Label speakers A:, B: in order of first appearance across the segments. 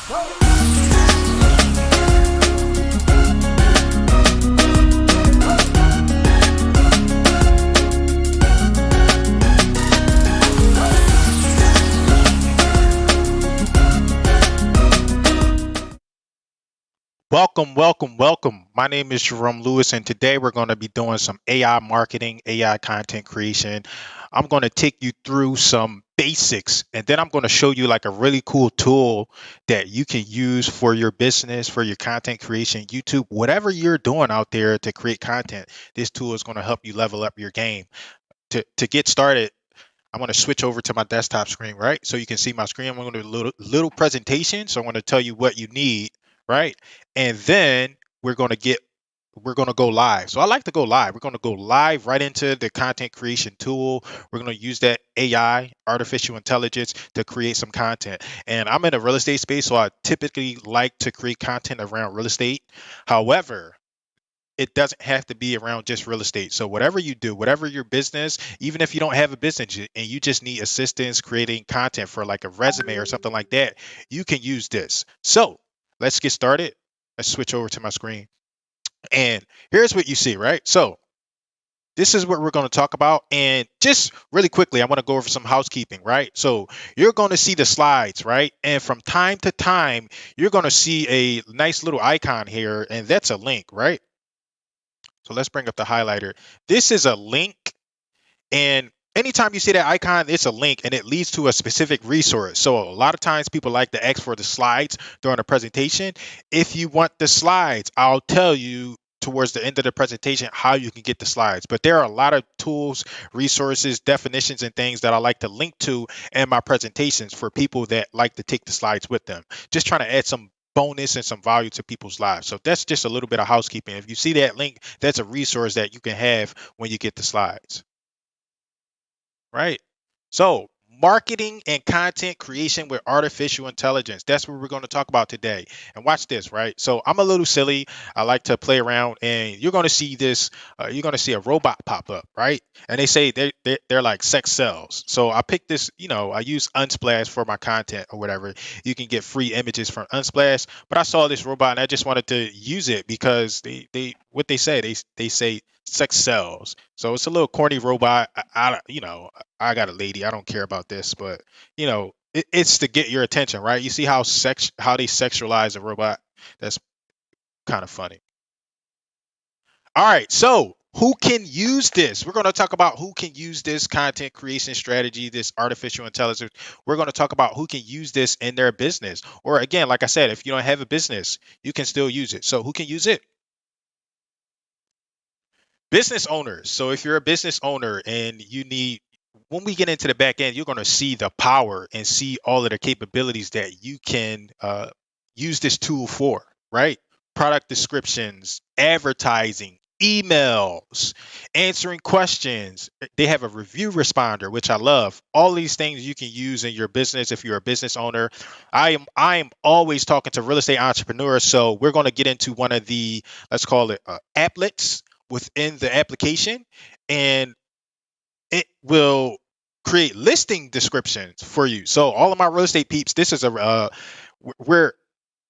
A: Welcome, welcome, welcome. My name is Jerome Lewis, and today we're going to be doing some AI marketing, AI content creation. I'm going to take you through some basics, and then I'm going to show you like a really cool tool that you can use for your business, for your content creation, YouTube, whatever you're doing out there to create content. This tool is going to help you level up your game. To get started, I'm going to switch over to my desktop screen, right? So you can see my screen. I'm going to do a little presentation. So I'm going to tell you what you need, right? And then we're going to go live. So I like to go live. We're going to go live right into the content creation tool. We're going to use that AI, artificial intelligence, to create some content. And I'm in a real estate space, so I typically like to create content around real estate. However, it doesn't have to be around just real estate. So whatever you do, whatever your business, even if you don't have a business and you just need assistance creating content for like a resume or something like that, you can use this. So let's get started. Let's switch over to my screen. And here's what you see, right? So this is what we're going to talk about. And just really quickly, I want to go over some housekeeping, right? So you're going to see the slides, right? And from time to time, you're going to see a nice little icon here, and that's a link, right? So let's bring up the highlighter. This is a link, and anytime you see that icon, it's a link and it leads to a specific resource. So a lot of times people like to ask for the slides during a presentation. If you want the slides, I'll tell you towards the end of the presentation how you can get the slides. But there are a lot of tools, resources, definitions, and things that I like to link to in my presentations for people that like to take the slides with them. Just trying to add some bonus and some value to people's lives. So that's just a little bit of housekeeping. If you see that link, that's a resource that you can have when you get the slides, right? So marketing and content creation with artificial intelligence. That's what we're going to talk about today. And watch this, right? So I'm a little silly. I like to play around, and you're going to see this. You're going to see a robot pop up, right? And they say they're like sex cells. So I picked this. I use Unsplash for my content or whatever. You can get free images from Unsplash, but I saw this robot and I just wanted to use it because they say sex cells. So it's a little corny robot. I got a lady. I don't care about this, but it's to get your attention, right? You see how they sexualize a robot? That's kind of funny. All right, so who can use this? We're going to talk about who can use this content creation strategy, this artificial intelligence. We're going to talk about who can use this in their business. Or again, like I said, if you don't have a business, you can still use it. So who can use it? Business owners. So if you're a business owner and when we get into the back end, you're going to see the power and see all of the capabilities that you can use this tool for, right? Product descriptions, advertising, emails, answering questions. They have a review responder, which I love. All these things you can use in your business if you're a business owner. I am always talking to real estate entrepreneurs, so we're going to get into one of the, let's call it applets within the application, and it will create listing descriptions for you. So all of my real estate peeps, this is where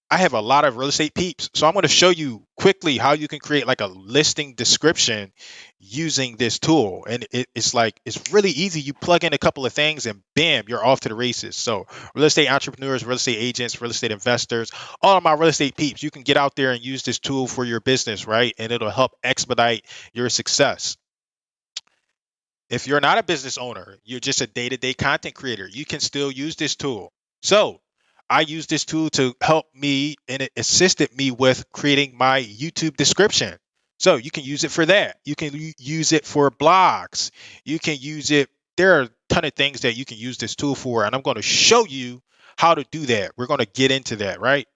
A: I have a lot of real estate peeps. So I'm going to show you quickly how you can create like a listing description using this tool. And it's really easy. You plug in a couple of things and bam, you're off to the races. So real estate entrepreneurs, real estate agents, real estate investors, all of my real estate peeps, you can get out there and use this tool for your business, right? And it'll help expedite your success. If you're not a business owner, you're just a day-to-day content creator, you can still use this tool. So I use this tool to help me, and it assisted me with creating my YouTube description. So you can use it for that. You can use it for blogs. You can use it. There are a ton of things that you can use this tool for, and I'm going to show you how to do that. We're going to get into that, right?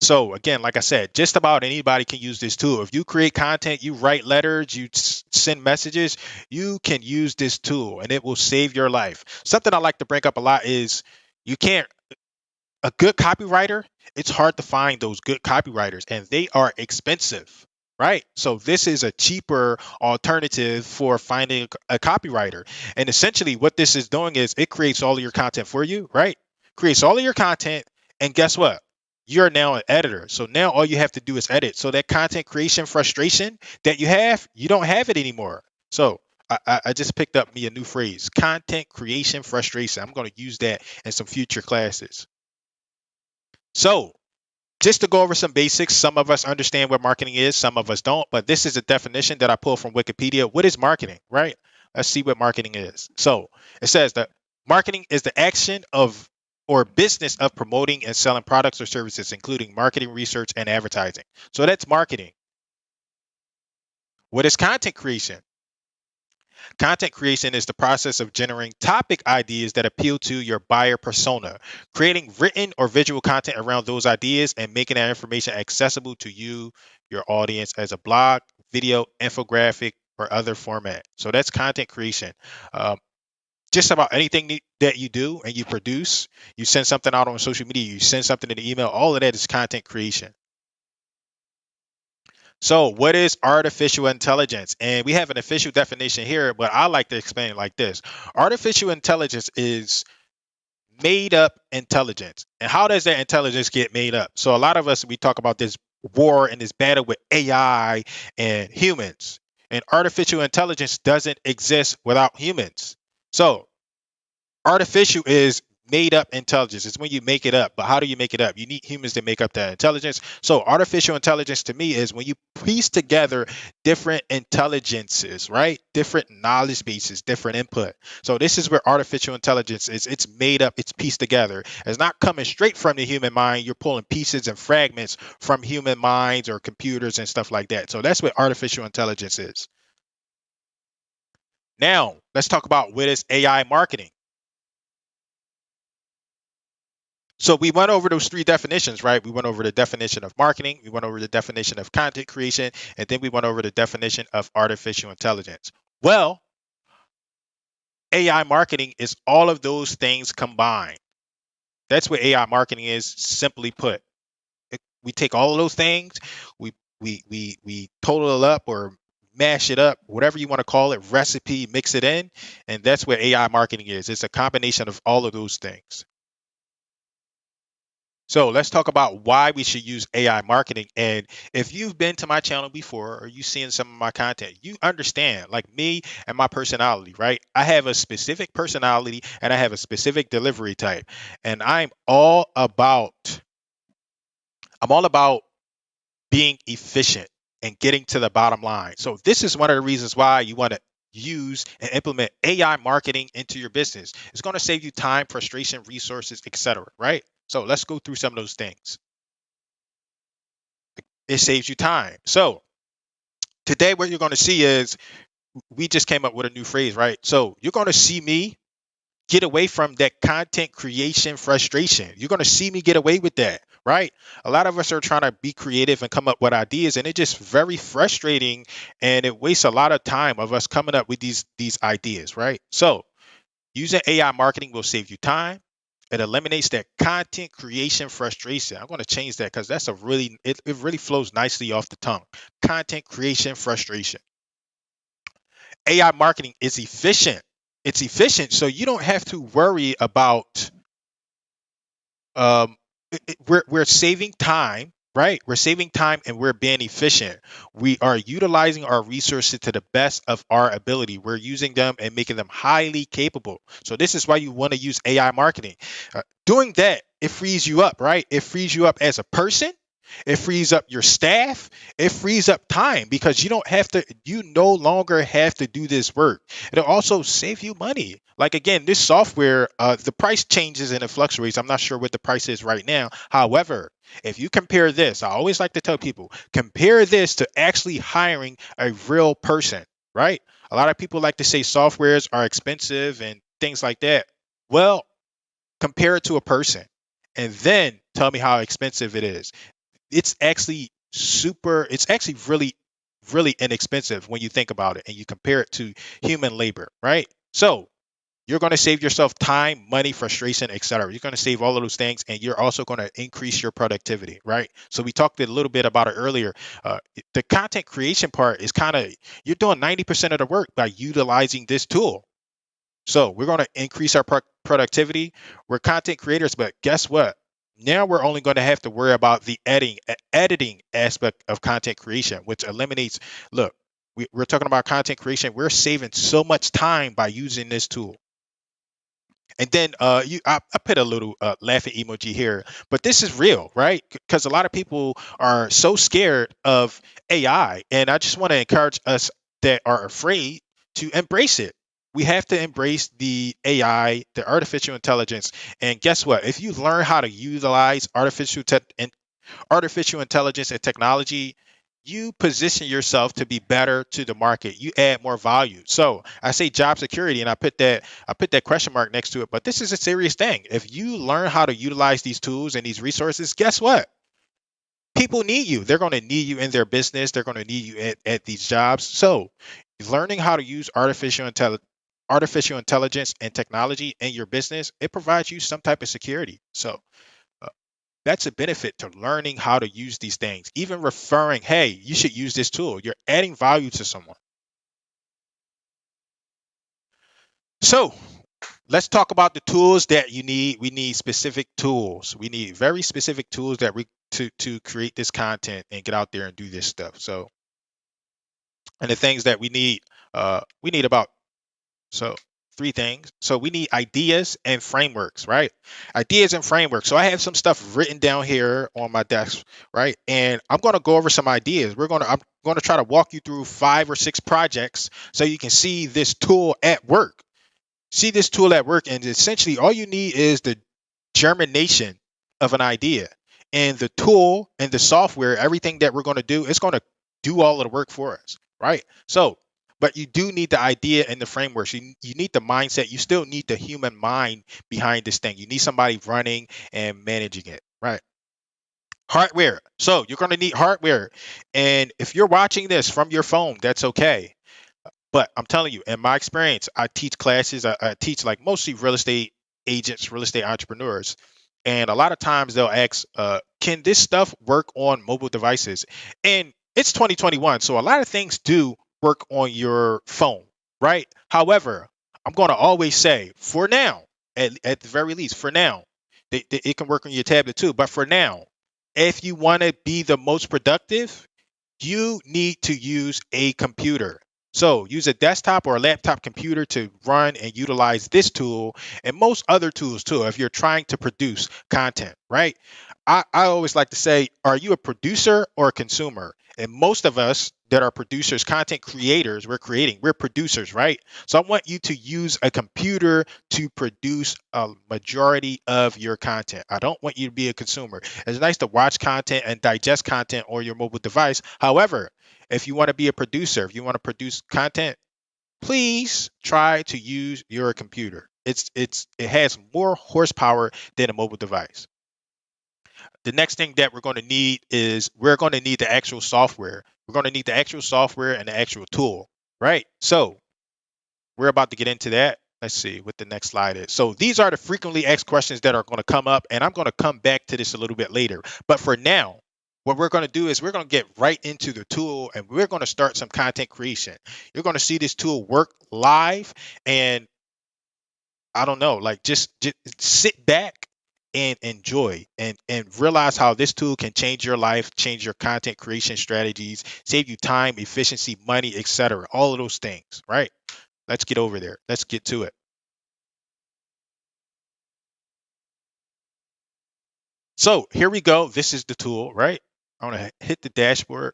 A: So again, like I said, just about anybody can use this tool. If you create content, you write letters, you send messages, you can use this tool and it will save your life. Something I like to bring up a lot is a good copywriter, it's hard to find those good copywriters and they are expensive, right? So this is a cheaper alternative for finding a copywriter. And essentially what this is doing is it creates all of your content for you, right? Creates all of your content. And guess what? you're now an editor. So now all you have to do is edit. So that content creation frustration that you don't have it anymore. So I just picked up me a new phrase, content creation frustration. I'm going to use that in some future classes. So just to go over some basics, some of us understand what marketing is, some of us don't, but this is a definition that I pulled from Wikipedia. What is marketing, right? Let's see what marketing is. So it says that marketing is the action of or business of promoting and selling products or services, including marketing, research, and advertising. So that's marketing. What is content creation? Content creation is the process of generating topic ideas that appeal to your buyer persona, creating written or visual content around those ideas, and making that information accessible to you, your audience, as a blog, video, infographic, or other format. So that's content creation. Um, just about anything that you do and you produce, you send something out on social media, you send something in the email, all of that is content creation. So, what is artificial intelligence? And we have an official definition here, but I like to explain it like this. Artificial intelligence is made up intelligence. And how does that intelligence get made up? So, a lot of us, we talk about this war and this battle with AI and humans. And artificial intelligence doesn't exist without humans. So, artificial is made up intelligence. It's when you make it up. But how do you make it up? You need humans to make up that intelligence. So artificial intelligence to me is when you piece together different intelligences, right? Different knowledge bases, different input. So this is where artificial intelligence is. It's made up, it's pieced together. It's not coming straight from the human mind. You're pulling pieces and fragments from human minds or computers and stuff like that. So that's what artificial intelligence is. Now, let's talk about what is AI marketing. So we went over those three definitions, right? We went over the definition of marketing, we went over the definition of content creation, and then we went over the definition of artificial intelligence. Well, AI marketing is all of those things combined. That's what AI marketing is, simply put. We take all of those things, we total it up or mash it up, whatever you want to call it, recipe, mix it in, and that's what AI marketing is. It's a combination of all of those things. So let's talk about why we should use AI marketing. And if you've been to my channel before or you've seen some of my content, you understand, like me and my personality, right? I have a specific personality and I have a specific delivery type. And I'm all about being efficient and getting to the bottom line. So this is one of the reasons why you want to use and implement AI marketing into your business. It's going to save you time, frustration, resources, etc., right? So let's go through some of those things. It saves you time. So today what you're going to see is we just came up with a new phrase, right? So you're going to see me get away from that content creation frustration. You're going to see me get away with that, right? A lot of us are trying to be creative and come up with ideas, and it's just very frustrating, and it wastes a lot of time of us coming up with these ideas, right? So using AI marketing will save you time. It eliminates that content creation frustration. I'm going to change that because that's it really flows nicely off the tongue. Content creation frustration. AI marketing is efficient. It's efficient, so you don't have to worry about um, we're saving time, right? We're saving time and we're being efficient. We are utilizing our resources to the best of our ability. We're using them and making them highly capable. So this is why you want to use AI marketing. Doing that, it frees you up, right? It frees you up as a person. It frees up your staff. It frees up time because you no longer have to do this work. It'll also save you money. Like again, this software, the price changes and it fluctuates. I'm not sure what the price is right now. However, if you compare this, I always like to tell people, compare this to actually hiring a real person, right? A lot of people like to say softwares are expensive and things like that. Well, compare it to a person and then tell me how expensive it is. It's actually really, really inexpensive when you think about it and you compare it to human labor, right? So you're going to save yourself time, money, frustration, etc. You're going to save all of those things, and you're also going to increase your productivity, right? So we talked a little bit about it earlier. The content creation part is you're doing 90% of the work by utilizing this tool. So we're going to increase our productivity. We're content creators, but guess what? Now we're only going to have to worry about the editing aspect of content creation, which eliminates. Look, we're talking about content creation. We're saving so much time by using this tool. And then I put a little laughing emoji here, but this is real, right? Because a lot of people are so scared of AI, and I just want to encourage us that are afraid to embrace it. We have to embrace the AI, the artificial intelligence, and guess what? If you learn how to utilize artificial intelligence and technology, you position yourself to be better to the market. You add more value. So I say job security, and I put that question mark next to it. But this is a serious thing. If you learn how to utilize these tools and these resources, guess what? People need you. They're going to need you in their business. They're going to need you at these jobs. So learning how to use artificial intelligence and technology in your business, it provides you some type of security. So uh, that's a benefit to learning how to use these things. Even referring, hey, you should use this tool. You're adding value to someone. So let's talk about the tools that you need. We need specific tools. We need very specific tools that we to create this content and get out there and do this stuff. So, and the things that we need about so three things. So we need ideas and frameworks, right? Ideas and frameworks. So I have some stuff written down here on my desk, right? And I'm going to go over some ideas. I'm going to try to walk you through 5 or 6 projects so you can see this tool at work. See this tool at work, and essentially all you need is the germination of an idea. And the tool and the software, everything that we're going to do, it's going to do all of the work for us, right? So, but you do need the idea and the frameworks. You need the mindset. You still need the human mind behind this thing. You need somebody running and managing it, right? Hardware. So you're going to need hardware. And if you're watching this from your phone, that's okay. But I'm telling you, in my experience, I teach classes. I teach like mostly real estate agents, real estate entrepreneurs. And a lot of times they'll ask, can this stuff work on mobile devices? And it's 2021, so a lot of things do work on your phone, right? However, I'm going to always say, for now, at the very least, for now, it can work on your tablet too. But for now, if you want to be the most productive, you need to use a computer. So use a desktop or a laptop computer to run and utilize this tool and most other tools too if you're trying to produce content, right? I always like to say, are you a producer or a consumer? And most of us that are producers, content creators, we're producers, right? So I want you to use a computer to produce a majority of your content. I don't want you to be a consumer. It's nice to watch content and digest content on your mobile device. However, if you want to be a producer, if you want to produce content, please try to use your computer. It has more horsepower than a mobile device. The next thing that we're going to need is we're going to need the actual software. We're going to need the actual software and the actual tool, right? So we're about to get into that. Let's see what the next slide is. So these are the frequently asked questions that are going to come up, and I'm going to come back to this a little bit later. But for now, what we're going to do is we're going to get right into the tool, and we're going to start some content creation. You're going to see this tool work live, and I don't know, like just sit back and enjoy and realize how this tool can change your life, change your content creation strategies, save you time, efficiency, money, etc. All of those things, right? Let's get over there. Let's get to it. So here we go. This is the tool, right? I'm going to hit the dashboard,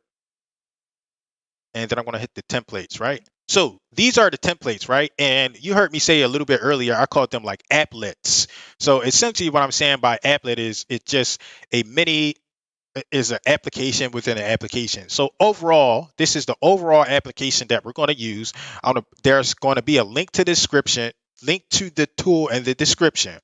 A: and then I'm going to hit the templates, right? So these are the templates, right? And you heard me say a little bit earlier, I called them like applets. So essentially what I'm saying by applet is it's just a mini is an application within an application. So overall, this is the overall application that we're going to use. There's going to be a link to the description, link to the tool and the description,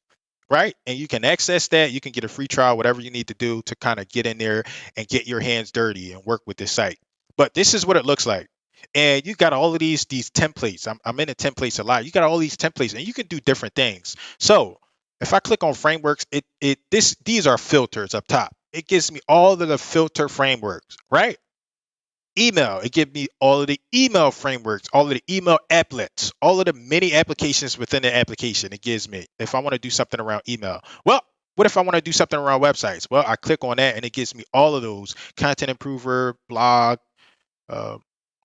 A: right? And you can access that. You can get a free trial, whatever you need to do to kind of get in there and get your hands dirty and work with this site. But this is what it looks like. And you got all of these templates. I'm in the templates a lot. You got all these templates, and you can do different things. So if I click on frameworks, these are filters up top. It gives me all of the filter frameworks, right? Email, it gives me all of the email frameworks, all of the email applets, all of the many applications within the application. It gives me if I want to do something around email. Well, What if I want to do something around websites? Well, I click on that and it gives me all of those: content improver, blog, uh,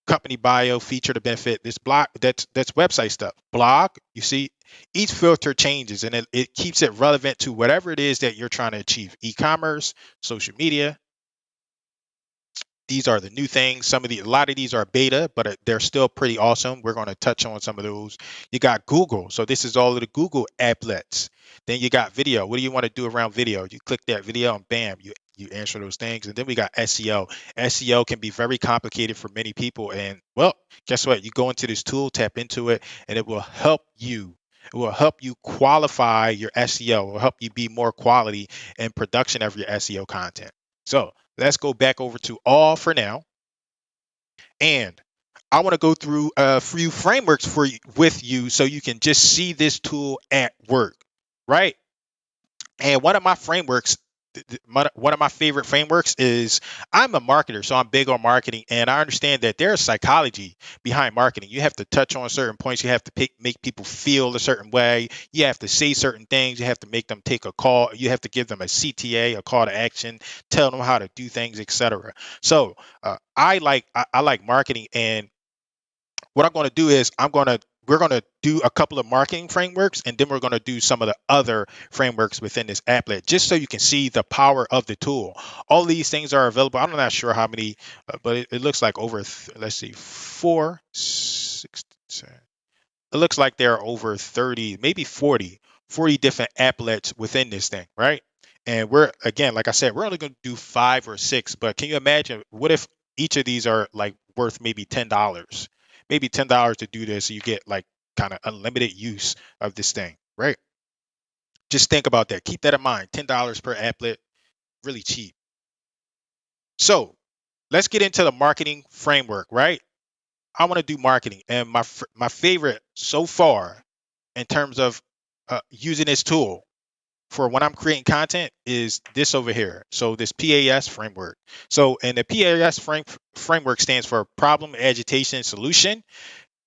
A: company bio, feature to benefit. This blog, that's website stuff. Blog, you see, each filter changes and it keeps it relevant to whatever it is that you're trying to achieve. E-commerce, social media, these are the new things. A lot of these are beta, but they're still pretty awesome. We're going to touch on some of those. You got Google. So this is all of the Google applets. Then you got video. What do you want to do around video? You click that video and bam, you answer those things. And then we got SEO. SEO can be very complicated for many people. And well, guess what? You go into this tool, tap into it, and it will help you. It will help you qualify your SEO. It will help you be more quality in production of your SEO content. So let's go back over to all for now. And I want to go through a few frameworks with you so you can just see this tool at work, right? And one of my frameworks, one of my favorite frameworks is, I'm a marketer, so I'm big on marketing, and I understand that there's psychology behind marketing. You have to touch on certain points. You have to make people feel a certain way. You have to say certain things. You have to make them take a call. You have to give them a CTA, a call to action, tell them how to do things, etc. So I like marketing, and what I'm going to do is we're going to do a couple of marketing frameworks, and then we're going to do some of the other frameworks within this applet, just so you can see the power of the tool. All these things are available. I'm not sure how many, but it looks like over, let's see, 4, 6, 7. It looks like there are over 30, maybe 40 different applets within this thing, right? And we're, again, like I said, we're only going to do 5 or 6, but can you imagine what if each of these are like worth maybe $10? Maybe $10 to do this, so you get like kind of unlimited use of this thing, right? Just think about that. Keep that in mind. $10 per applet, really cheap. So let's get into the marketing framework, right? I want to do marketing, and my favorite so far in terms of using this tool for when I'm creating content is this over here. So this PAS framework. So, and the PAS framework stands for problem, agitation, solution.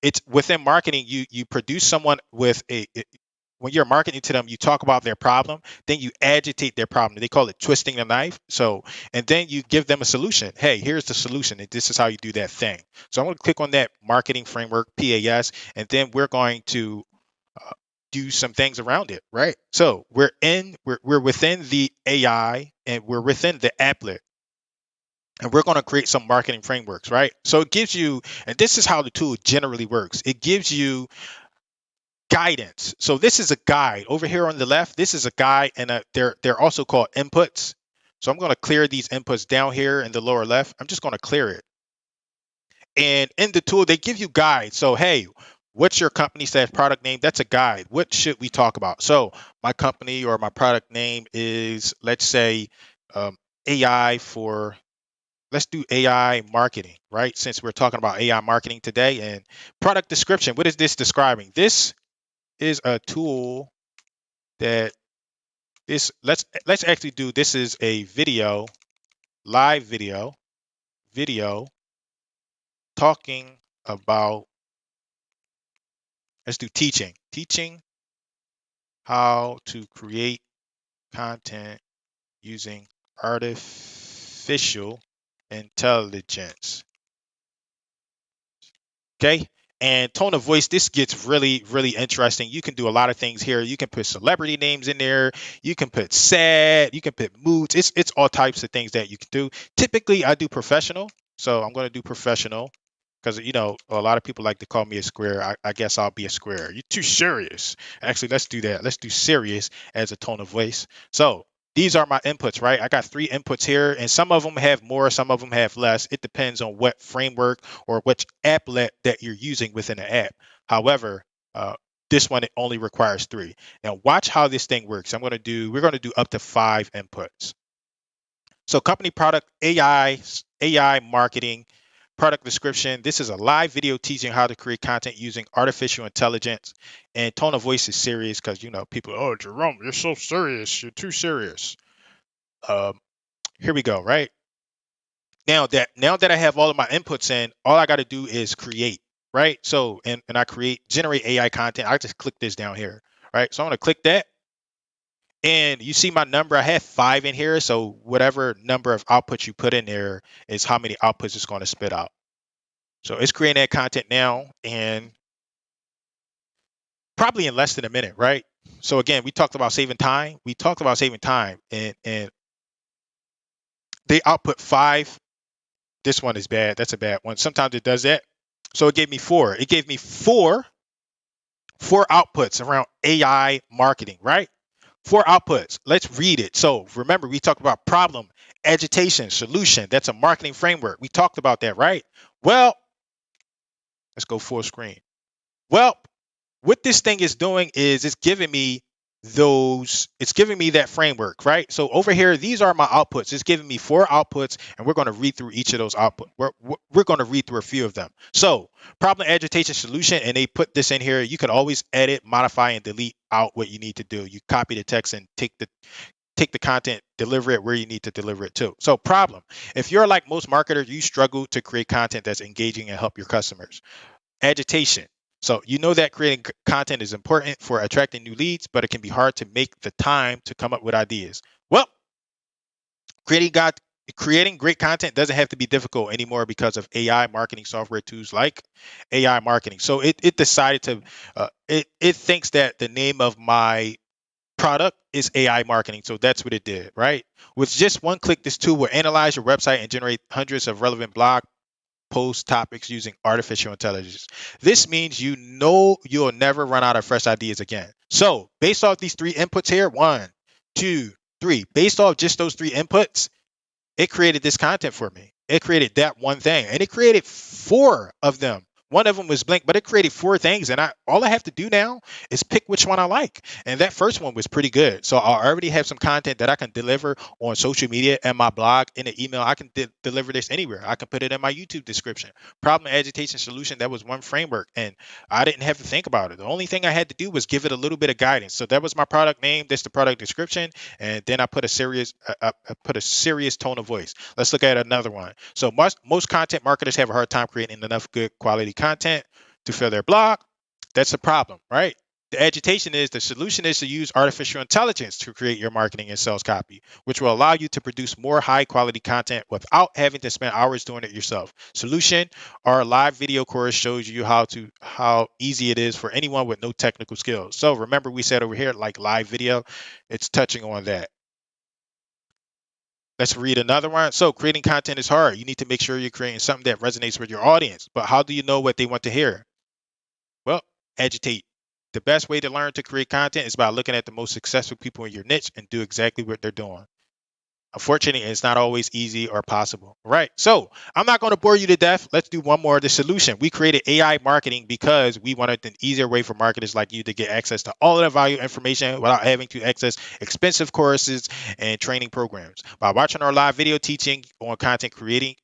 A: It's within marketing. You produce someone with when you're marketing to them, you talk about their problem, then you agitate their problem. They call it twisting the knife. So, and then you give them a solution. Hey, here's the solution, and this is how you do that thing. So I'm going to click on that marketing framework, PAS, and then we're going to do some things around it, right? So we're within the AI, and we're within the applet, and we're going to create some marketing frameworks, right? So it gives you, and this is how the tool generally works. It gives you guidance. So this is a guide over here on the left. This is a guide, and they're also called inputs. So I'm going to clear these inputs down here in the lower left. I'm just going to clear it. And in the tool, they give you guides. So, hey, what's your company / product name? That's a guide. What should we talk about? So my company or my product name is, let's say, AI for, let's do AI marketing, right? Since we're talking about AI marketing today. And product description, what is this describing? This is a tool that let's actually do, this is a video, live video talking about, let's do teaching how to create content using artificial intelligence. Okay. And tone of voice, this gets really, really interesting. You can do a lot of things here. You can put celebrity names in there. You can put sad. You can put moods. It's all types of things that you can do. Typically, I do professional. So I'm going to do professional because, a lot of people like to call me a square. I guess I'll be a square. You're too serious. Actually, let's do that. Let's do serious as a tone of voice. So these are my inputs, right? I got 3 inputs here, and some of them have more, some of them have less. It depends on what framework or which applet that you're using within the app. However, this one, it only requires 3. Now watch how this thing works. We're going to do up to 5 inputs. So company, product, AI marketing, product description. This is a live video teaching how to create content using artificial intelligence, and tone of voice is serious because, people, oh, Jerome, you're so serious. You're too serious. Here we go, right? Now that I have all of my inputs in, all I got to do is create, right? So, and I generate AI content. I just click this down here, right? So I'm going to click that. And you see my number, I have 5 in here. So whatever number of outputs you put in there is how many outputs it's going to spit out. So it's creating that content now and probably in less than a minute, right? So again, we talked about saving time. We talked about saving time and they output 5. This one is bad. That's a bad one. Sometimes it does that. So it gave me 4. It gave me four outputs around AI marketing, right? 4 outputs. Let's read it. So remember, we talked about problem, agitation, solution. That's a marketing framework. We talked about that, right? Well, let's go full screen. Well, what this thing is doing is it's giving me that framework, right? So over here, these are my outputs. It's giving me 4 outputs, and we're going to read through each of those outputs. We're going to read through a few of them. So problem, agitation, solution, and they put this in here. You can always edit, modify, and delete out what you need to do. You copy the text and take the content, deliver it where you need to deliver it to. So problem, if you're like most marketers, you struggle to create content that's engaging and help your customers. Agitation. So you know that creating content is important for attracting new leads, but it can be hard to make the time to come up with ideas. Well, creating great content doesn't have to be difficult anymore because of AI marketing software tools like AI marketing. So it decided to it thinks that the name of my product is AI marketing. So that's what it did, right? With just one click, this tool will analyze your website and generate hundreds of relevant blog post topics using artificial intelligence. This means you know you'll never run out of fresh ideas again. So based off these 3 inputs here, 1, 2, 3, based off just those 3 inputs, it created this content for me. It created that one thing, and it created 4 of them. One of them was blank, but it created 4 things, and all I have to do now is pick which one I like. And that first one was pretty good. So I already have some content that I can deliver on social media and my blog in an email. I can deliver this anywhere. I can put it in my YouTube description. Problem, agitation, solution. That was one framework, and I didn't have to think about it. The only thing I had to do was give it a little bit of guidance. So that was my product name. That's the product description, and then I put a serious tone of voice. Let's look at another one. So most content marketers have a hard time creating enough good quality content to fill their blog. That's the problem, right? The solution is to use artificial intelligence to create your marketing and sales copy, which will allow you to produce more high quality content without having to spend hours doing it yourself. Solution, our live video course shows you how easy it is for anyone with no technical skills. So remember we said over here, like live video, it's touching on that. Let's read another one. So creating content is hard. You need to make sure you're creating something that resonates with your audience. But how do you know what they want to hear? Well, agitate. The best way to learn to create content is by looking at the most successful people in your niche and do exactly what they're doing. Unfortunately, it's not always easy or possible. Right. So I'm not going to bore you to death. Let's do one more. The solution. We created AI marketing because we wanted an easier way for marketers like you to get access to all of the valuable information without having to access expensive courses and training programs. By watching our live video teaching on creating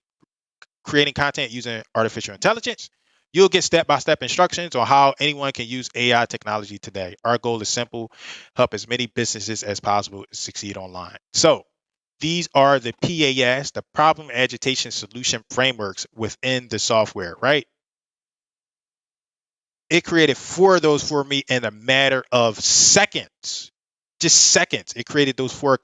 A: content using artificial intelligence, you'll get step-by-step instructions on how anyone can use AI technology today. Our goal is simple: help as many businesses as possible succeed online. So these are the PAS, the problem agitation solution frameworks within the software, right? It created 4 of those for me in a matter of seconds. Just seconds. It created those 4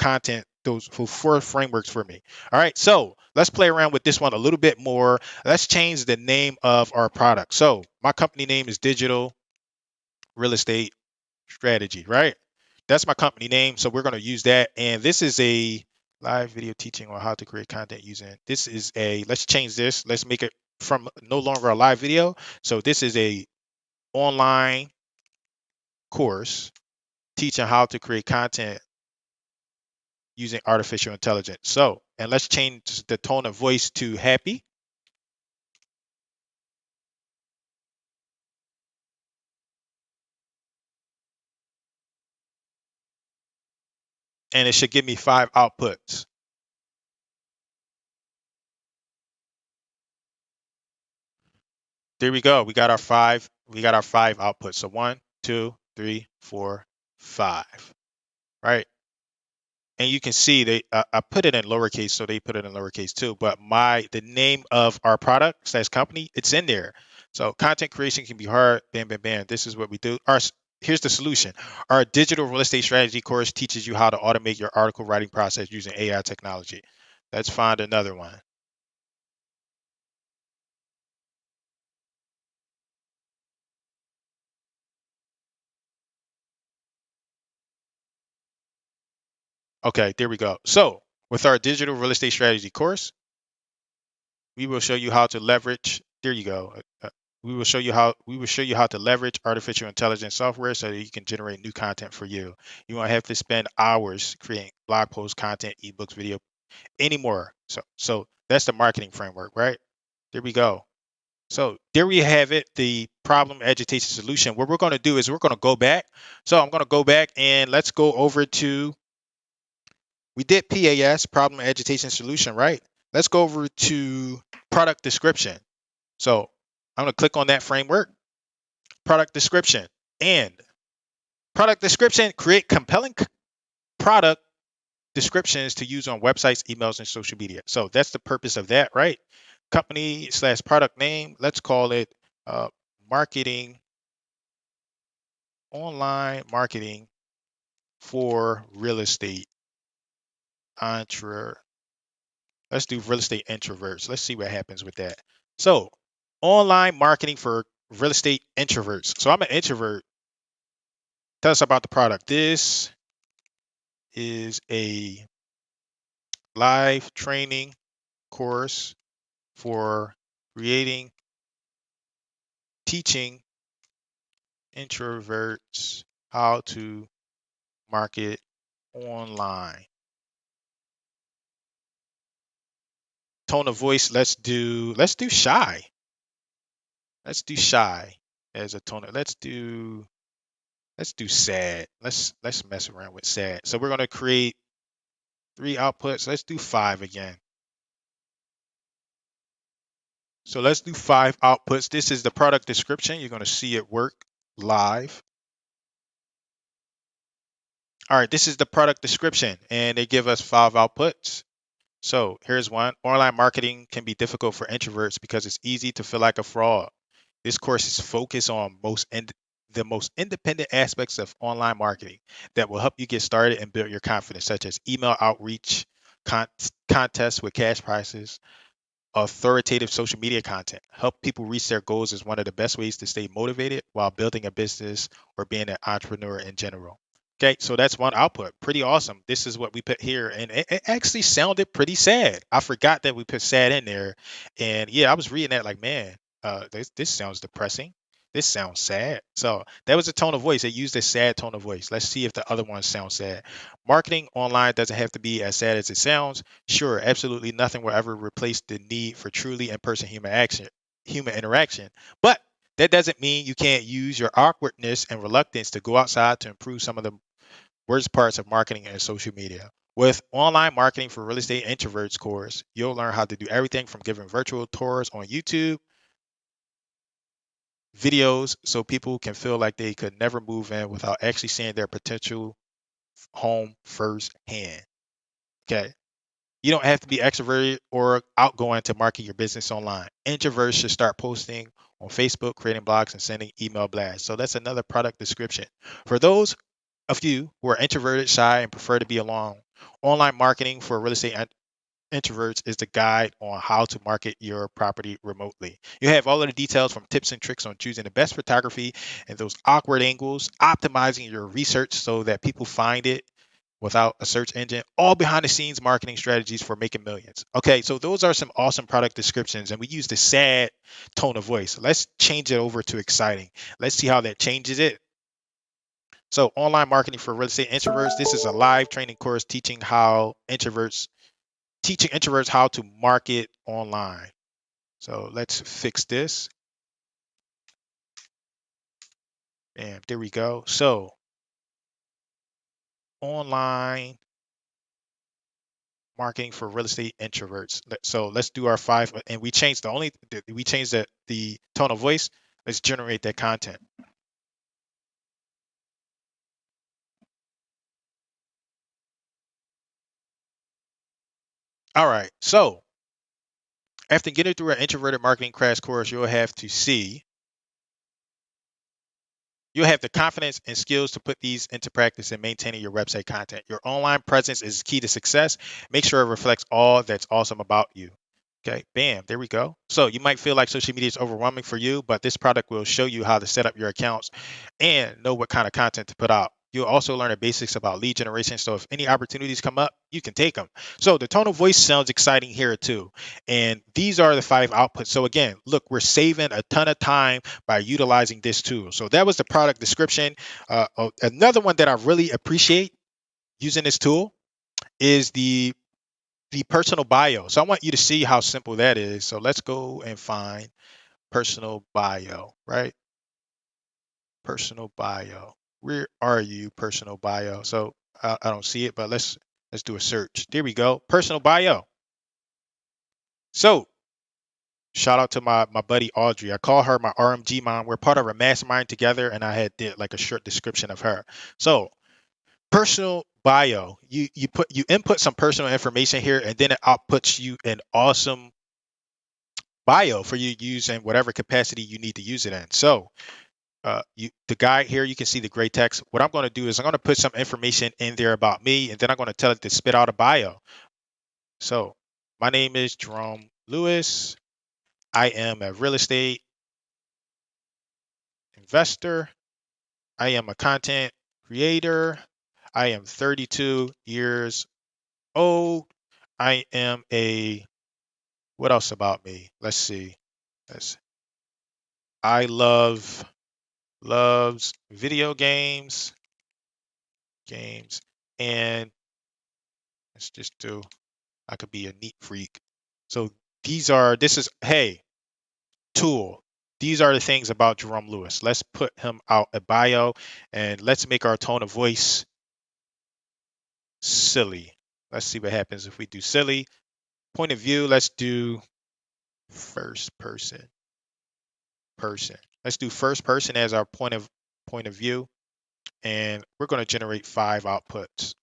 A: frameworks for me. All right, so let's play around with this one a little bit more. Let's change the name of our product. So my company name is Digital Real Estate Strategy, right? That's my company name. So we're going to use that. And this is a live video teaching on how to create content using. Let's change this. Let's make it from no longer a live video. So this is a online course teaching how to create content using artificial intelligence. So, and let's change the tone of voice to happy. And it should give me 5 outputs. There we go. We got our 5 outputs. So 1, 2, 3, 4, 5. Right? And you can see I put it in lowercase, so they put it in lowercase too. But the name of our product / company, it's in there. So content creation can be hard. Bam, bam, bam. This is what we do. here's the solution. Our digital real estate strategy course teaches you how to automate your article writing process using AI technology. Let's find another one. Okay, there we go. So with our digital real estate strategy course, we will show you how to leverage. There you go. We will show you how to leverage artificial intelligence software so that you can generate new content for you. You won't have to spend hours creating blog posts, content, ebooks, video anymore. So that's the marketing framework, right? There we go. So there we have it, the problem agitation solution. What we're going to do is we're going to go back. So I'm going to go back and let's go over to, we did PAS, problem agitation solution, right? Let's go over to product description. So I'm going to click on that framework, product description, and product description, create compelling product descriptions to use on websites, emails, and social media. So that's the purpose of that, right? Company slash product name, let's call it uh, marketing, online marketing for real estate intro. Let's do real estate introverts. Let's see what happens with that. So online marketing for real estate introverts. So I'm an introvert. Tell us about the product. This is a live training course for creating, teaching introverts how to market online. Tone of voice, let's do shy. Let's do shy as a tone. Let's do sad. Let's mess around with sad. So we're gonna create 3 outputs. Let's do 5 again. So let's do 5 outputs. This is the product description. You're gonna see it work live. All right, this is the product description, and they give us 5 outputs. So here's one. Online marketing can be difficult for introverts because it's easy to feel like a fraud. This course is focused on the most independent aspects of online marketing that will help you get started and build your confidence, such as email outreach, con- contests with cash prizes, authoritative social media content. Help people reach their goals is one of the best ways to stay motivated while building a business or being an entrepreneur in general. Okay, so that's one output. Pretty awesome. This is what we put here, and it actually sounded pretty sad. I forgot that we put sad in there, and yeah, I was reading that like, man, this sounds depressing. This sounds sad. So that was a tone of voice. It used a sad tone of voice. Let's see if the other one sounds sad. Marketing online doesn't have to be as sad as it sounds. Sure, absolutely nothing will ever replace the need for truly in-person human interaction. But that doesn't mean you can't use your awkwardness and reluctance to go outside to improve some of the worst parts of marketing and social media. With online marketing for real estate introverts course, you'll learn how to do everything from giving virtual tours on YouTube videos so people can feel like they could never move in without actually seeing their potential home firsthand. Okay. You don't have to be extroverted or outgoing to market your business online. Introverts should start posting on Facebook, creating blogs, and sending email blasts. So that's another product description. For those of you who are introverted, shy, and prefer to be alone, online marketing for real estate introverts is the guide on how to market your property remotely. You have all of the details from tips and tricks on choosing the best photography and those awkward angles, optimizing your research so that people find it without a search engine, all behind the scenes marketing strategies for making millions. Okay, so those are some awesome product descriptions, and we use the sad tone of voice. Let's change it over to exciting. Let's see how that changes it. So, online marketing for real estate introverts. This is a live training course teaching introverts how to market online. So let's fix this. And there we go. So online marketing for real estate introverts. So let's do our 5, and we changed the tone of voice. Let's generate that content. All right. So after getting through an introverted marketing crash course, you'll have to see You'll have the confidence and skills to put these into practice in maintaining your website content. Your online presence is key to success. Make sure it reflects all that's awesome about you. Okay, bam, there we go. So you might feel like social media is overwhelming for you, but this product will show you how to set up your accounts and know what kind of content to put out. You'll also learn the basics about lead generation. So if any opportunities come up, you can take them. So the tone of voice sounds exciting here too. And these are the 5 outputs. So again, look, we're saving a ton of time by utilizing this tool. So that was the product description. Another one that I really appreciate using this tool is the personal bio. So I want you to see how simple that is. So let's go and find personal bio, right? Personal bio. Where are you, personal bio? So I don't see it, but let's do a search. There we go. Personal bio. So shout out to my buddy Audrey. I call her my RMG mom. We're part of a mastermind together, and I had did like a short description of her. So personal bio. You input some personal information here, and then it outputs you an awesome bio for you to use in whatever capacity you need to use it in. So the guide here, you can see the gray text. What I'm going to do is I'm going to put some information in there about me, and then I'm going to tell it to spit out a bio. So my name is Jerome Lewis. I am a real estate investor. I am a content creator. I am 32 years old. I am what else about me? Let's see. I loves video games, and let's just do, I could be a neat freak. So this is, hey, tool. These are the things about Jerome Lewis. Let's put him out a bio, and let's make our tone of voice silly. Let's see what happens if we do silly. Point of view, let's do first person. Let's do first person as our point of view, and we're going to generate 5 outputs.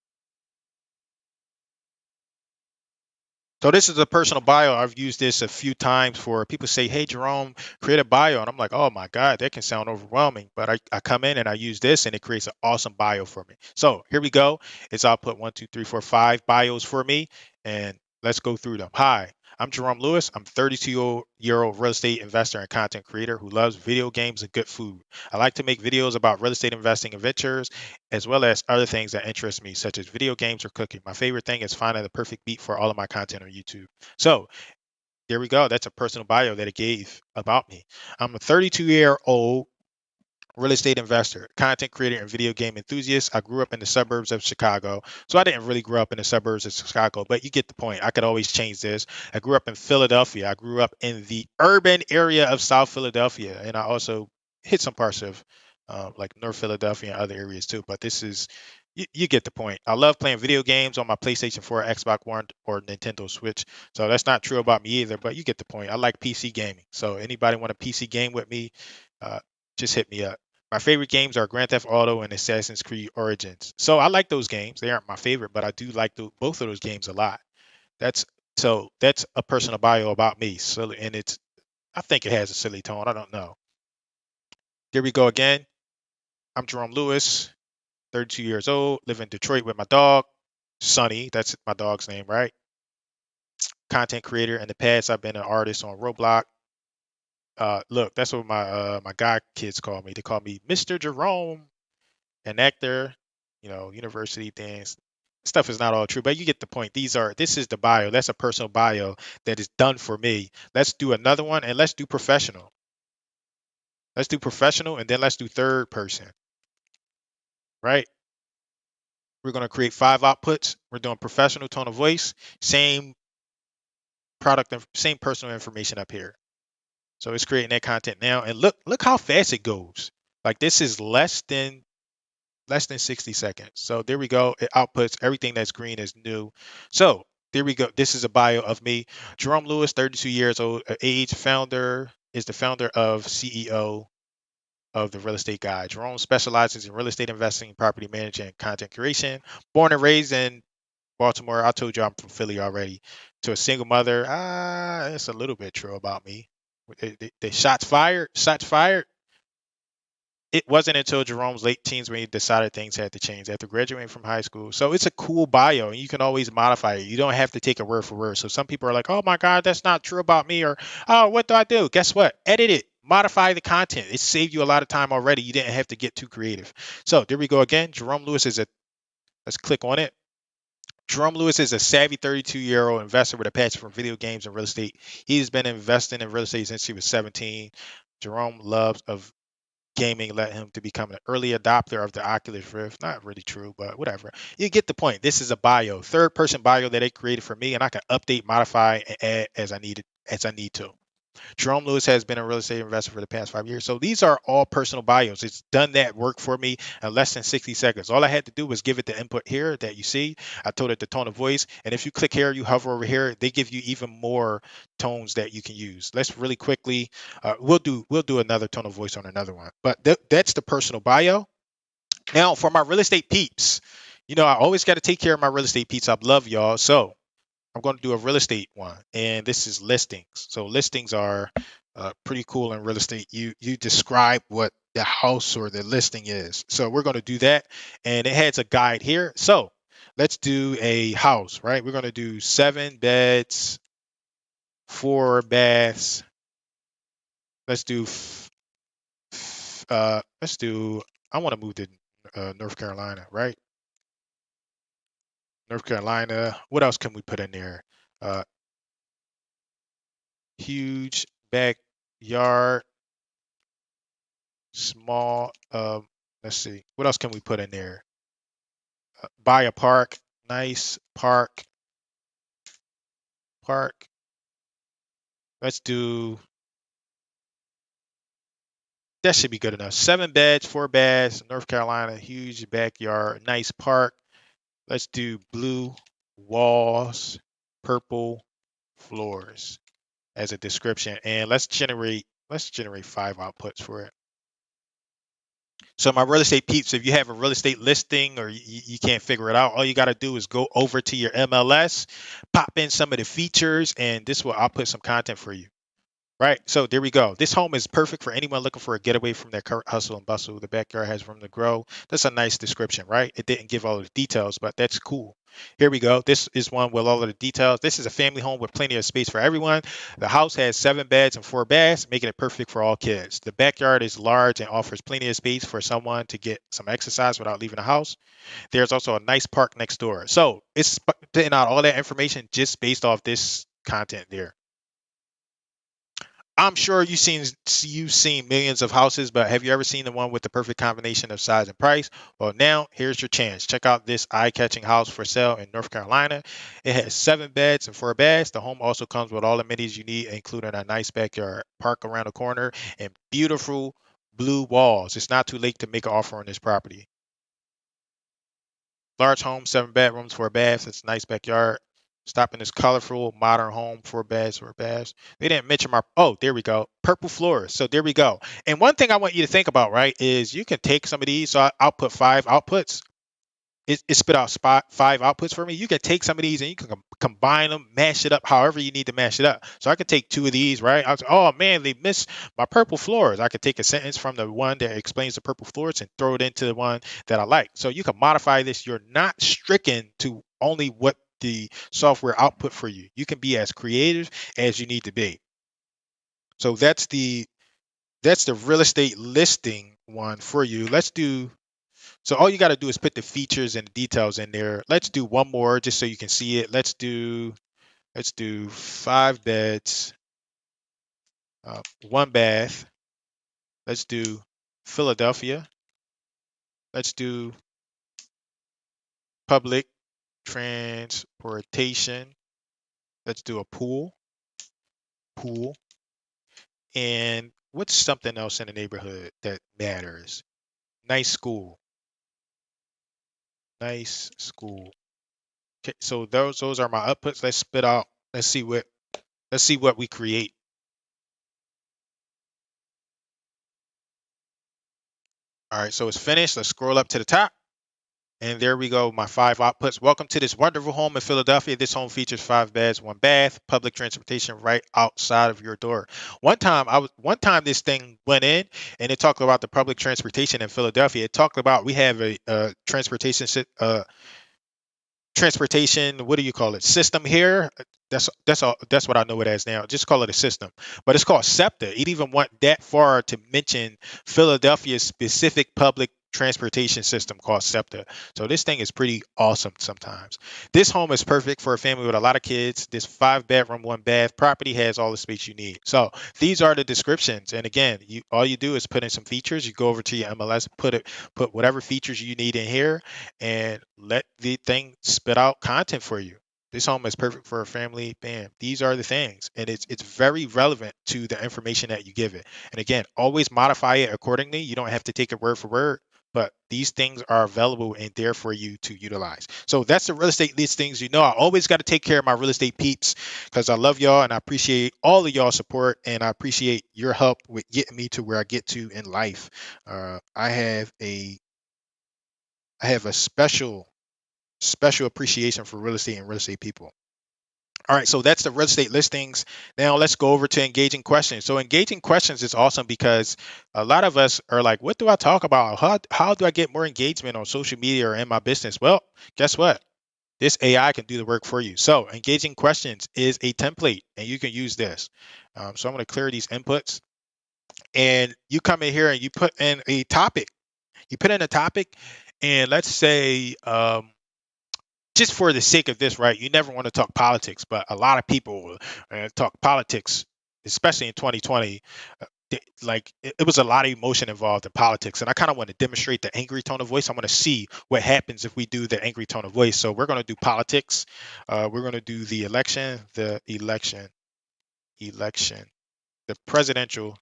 A: So this is a personal bio. I've used this a few times for people say, hey, Jerome, create a bio. And I'm like, oh my God, that can sound overwhelming. But I come in and I use this, and it creates an awesome bio for me. So here we go. It's output 1, 2, 3, 4, 5 bios for me. And let's go through them. Hi, I'm Jerome Lewis. I'm 32-year-old real estate investor and content creator who loves video games and good food. I like to make videos about real estate investing and ventures, as well as other things that interest me, such as video games or cooking. My favorite thing is finding the perfect beat for all of my content on YouTube. So there we go. That's a personal bio that it gave about me. I'm a 32-year-old real estate investor, content creator, and video game enthusiast. I grew up in the suburbs of Chicago. So I didn't really grow up in the suburbs of Chicago, but you get the point. I could always change this. I grew up in Philadelphia. I grew up in the urban area of South Philadelphia, and I also hit some parts of like North Philadelphia and other areas too. But this is, you get the point. I love playing video games on my PlayStation 4, Xbox One, or Nintendo Switch. So that's not true about me either, but you get the point. I like PC gaming. So anybody want a PC game with me, uh, just hit me up. My favorite games are Grand Theft Auto and Assassin's Creed Origins. So I like those games. They aren't my favorite, but I do like both of those games a lot. That's that's a personal bio about me. So, and I think it has a silly tone. I don't know. There we go again. I'm Jerome Lewis, 32 years old, live in Detroit with my dog, Sonny. That's my dog's name, right? Content creator. In the past, I've been an artist on Roblox. Look, that's what my guy kids call me. They call me Mr. Jerome. An actor, university things. Stuff is not all true, but you get the point. This is the bio. That's a personal bio that is done for me. Let's do another one, and let's do professional. Let's do professional, and then let's do third person, right? We're going to create 5 outputs. We're doing professional tone of voice, same product, same personal information up here. So it's creating that content now, and look how fast it goes. Like this is less than 60 seconds. So there we go. It outputs everything that's green is new. So there we go. This is a bio of me. Jerome Lewis, 32 years old, age, the founder of CEO of the Real Estate Guide. Jerome specializes in real estate investing, property management, and content creation. Born and raised in Baltimore. I told you I'm from Philly already. To a single mother. It's a little bit true about me. The shots fired. Shots fired. it wasn't until Jerome's late teens when he decided things had to change after graduating from high school. So it's a cool bio, and you can always modify it. You don't have to take it word for word. So some people are like, "Oh my God, that's not true about me," or "Oh, what do I do?" Guess what? Edit it, modify the content. It saved you a lot of time already. You didn't have to get too creative. So there we go again. Jerome Lewis is a. Let's click on it. Jerome Lewis is a savvy 32-year-old investor with a passion for video games and real estate. He's been investing in real estate since he was 17. Jerome loves of gaming led him to become an early adopter of the Oculus Rift. Not really true, but whatever. You get the point. This is a bio, third person bio that they created for me, and I can update, modify, and add as I need to. Jerome Lewis has been a real estate investor for the past 5 years. So these are all personal bios. It's done that work for me in less than 60 seconds. All I had to do was give it the input here that you see. I told it the tone of voice. And if you click here, you hover over here, they give you even more tones that you can use. Let's really quickly, we'll do another tone of voice on another one. But that's the personal bio. Now for my real estate peeps, I always got to take care of my real estate peeps. I love y'all. So I'm going to do a real estate one, and this is listings. So listings are pretty cool in real estate. You describe what the house or the listing is. So we're going to do that, and it has a guide here. So let's do a house, right? We're going to do 7 beds, 4 baths. Let's do let's do. I want to move to North Carolina, right? North Carolina. What else can we put in there? Uh, Huge backyard, small. Let's see. What else can we put in there? Buy a park. Nice park. Park. Let's do. That should be good enough. 7 beds, 4 baths, North Carolina, huge backyard, nice park. Let's do blue walls, purple floors as a description, and let's generate 5 outputs for it. So my real estate peeps, if you have a real estate listing or you can't figure it out, all you got to do is go over to your MLS, pop in some of the features, and this will output some content for you. Right. So there we go. This home is perfect for anyone looking for a getaway from their current hustle and bustle. The backyard has room to grow. That's a nice description, right? It didn't give all the details, but that's cool. Here we go. This is one with all of the details. This is a family home with plenty of space for everyone. The house has 7 beds and 4 baths, making it perfect for all kids. The backyard is large and offers plenty of space for someone to get some exercise without leaving the house. There's also a nice park next door. So it's putting out all that information just based off this content there. I'm sure you've seen millions of houses, but have you ever seen the one with the perfect combination of size and price? Well, now here's your chance. Check out this eye-catching house for sale in North Carolina. It has 7 beds and 4 baths. The home also comes with all the amenities you need, including a nice backyard, park around the corner, and beautiful blue walls. It's not too late to make an offer on this property. Large home, 7 bedrooms, 4 baths. It's a nice backyard. Stop in this colorful modern home, 4 beds, 4 baths. They didn't mention my. Oh, there we go. Purple floors. So there we go. And one thing I want you to think about, right, is you can take some of these. So I'll put 5 outputs. It spit out 5 outputs for me. You can take some of these and you can combine them, mash it up however you need to mash it up. So I could take 2 of these, right? I was, oh man, they missed my purple floors. I could take a sentence from the one that explains the purple floors and throw it into the one that I like. So you can modify this. You're not stricken to only what the software output for you. You can be as creative as you need to be. So that's the real estate listing one for you. So all you got to do is put the features and the details in there. Let's do one more just so you can see it. Let's do 5 beds, 1 bath. Let's do Philadelphia. Let's do public transportation. Let's do a pool. And what's something else in the neighborhood that matters? Nice school. Nice school. Okay, so those are my outputs. Let's spit out. Let's see what we create. All right, so it's finished. Let's scroll up to the top. And there we go, my 5 outputs. Welcome to this wonderful home in Philadelphia. This home features 5 beds, 1 bath, public transportation right outside of your door. One time this thing went in and it talked about the public transportation in Philadelphia. It talked about we have a transportation, what do you call it, system here. That's all, that's what I know it as now. Just call it a system, but it's called SEPTA. It even went that far to mention Philadelphia's specific public transportation system called SEPTA. So this thing is pretty awesome. Sometimes this home is perfect for a family with a lot of kids. This 5 bedroom, 1 bath property has all the space you need. So these are the descriptions, and again, all you do is put in some features. You go over to your MLS, put whatever features you need in here, and let the thing spit out content for you. This home is perfect for a family. Bam. These are the things. And it's very relevant to the information that you give it. And again, always modify it accordingly. You don't have to take it word for word, but these things are available and there for you to utilize. So that's the real estate listings. You know, I always got to take care of my real estate peeps because I love y'all and I appreciate all of y'all support and I appreciate your help with getting me to where I get to in life. I have a special appreciation for real estate and real estate people. All right, so that's the real estate listings. Now let's go over to engaging questions. So engaging questions is awesome because a lot of us are like, what do I talk about? How do I get more engagement on social media or in my business? Well, guess what? This AI can do the work for you. So engaging questions is a template and you can use this. So I'm going to clear these inputs and you come in here and you put in a topic. You put in a topic and let's say, just for the sake of this, right? You never want to talk politics, but a lot of people talk politics, especially in 2020. Like it was a lot of emotion involved in politics, and I kind of want to demonstrate the angry tone of voice. I want to see what happens if we do the angry tone of voice. So we're going to do politics. We're going to do the election, the presidential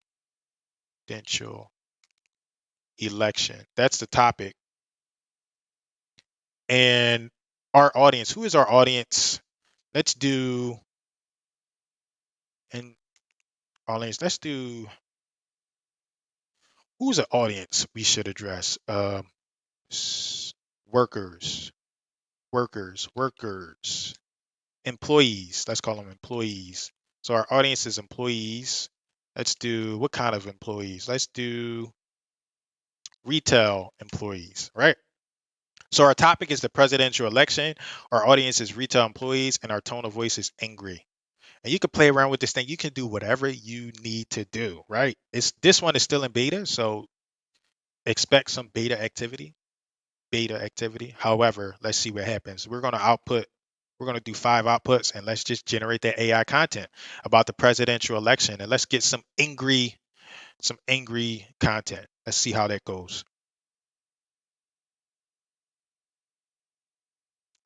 A: election. That's the topic. And our audience, who is our audience? Let's do, and audience, let's do, who's an audience we should address? Workers, workers, employees. Let's call them employees. So our audience is employees. Let's do, what kind of employees? Let's do retail employees, right? So our topic is the presidential election. Our audience is retail employees, and our tone of voice is angry. And you can play around with this thing. You can do whatever you need to do, right? This one is still in beta, so expect some beta activity. However, let's see what happens. We're going to do 5 outputs and let's just generate that AI content about the presidential election and let's get some angry content. Let's see how that goes.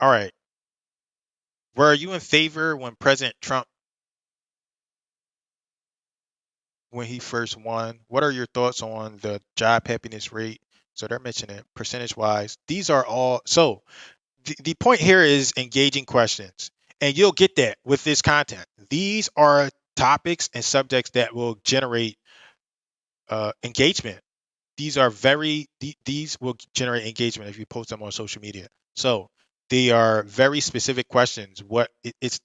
A: All right. Were you in favor when President Trump, when he first won? What are your thoughts on the job happiness rate? So they're mentioning percentage wise. These are all, so the point here is engaging questions, and you'll get that with this content. These are topics and subjects that will generate engagement. These will generate engagement if you post them on social media. So they are very specific questions.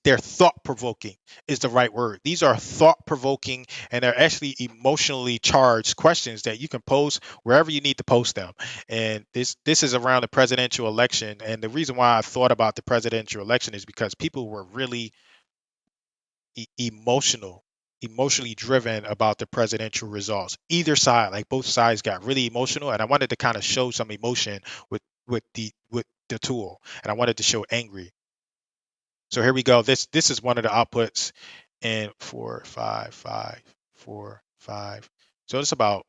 A: They're thought provoking is the right word. These are thought provoking and they're actually emotionally charged questions that you can post wherever you need to post them. And this is around the presidential election. And the reason why I thought about the presidential election is because people were really emotionally driven about the presidential results. Either side, like both sides got really emotional, and I wanted to kind of show some emotion with the tool, and I wanted to show angry. So here we go. This is one of the outputs, and 4, 5, 5, 4, 5. So it's about,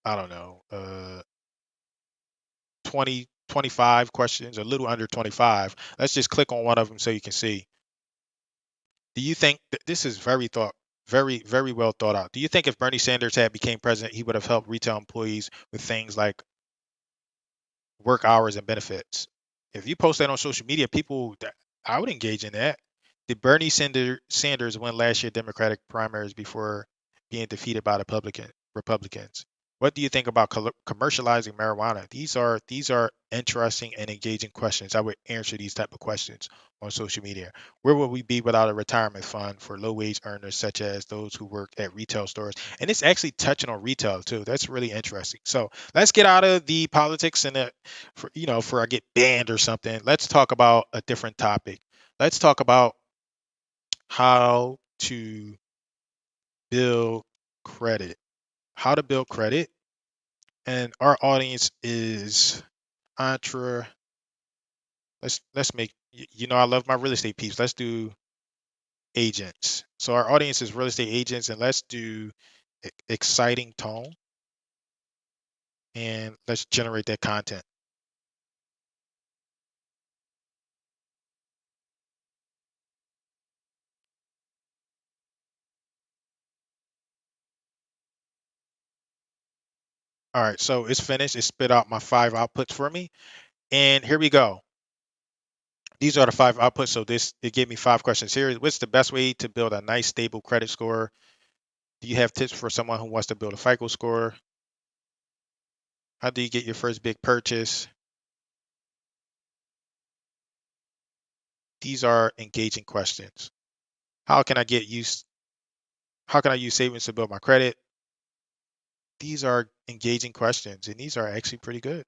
A: I don't know, 20, 25 questions, a little under 25. Let's just click on one of them so you can see. Do you think that this is very well thought out? Do you think if Bernie Sanders had became president, he would have helped retail employees with things like work hours and benefits? If you post that on social media, I would engage in that. Did Bernie Sanders win last year Democratic primaries before being defeated by the Republicans? What do you think about commercializing marijuana? These are interesting and engaging questions. I would answer these type of questions on social media. Where would we be without a retirement fund for low wage earners such as those who work at retail stores? And it's actually touching on retail too. That's really interesting. So let's get out of the politics and for I get banned or something. Let's talk about a different topic. Let's talk about how to build credit. How to build credit. And our audience is Entre. Let's make I love my real estate peeps. Let's do agents. So our audience is real estate agents, and let's do exciting tone, and let's generate that content. All right, so it's finished. It spit out my 5 outputs for me, and here we go. These are the 5 outputs. So it gave me 5 questions here. What's the best way to build a nice stable credit score? Do you have tips for someone who wants to build a FICO score? How do you get your first big purchase? These are engaging questions. How can I get used? How can I use savings to build my credit? These are engaging questions, and these are actually pretty good.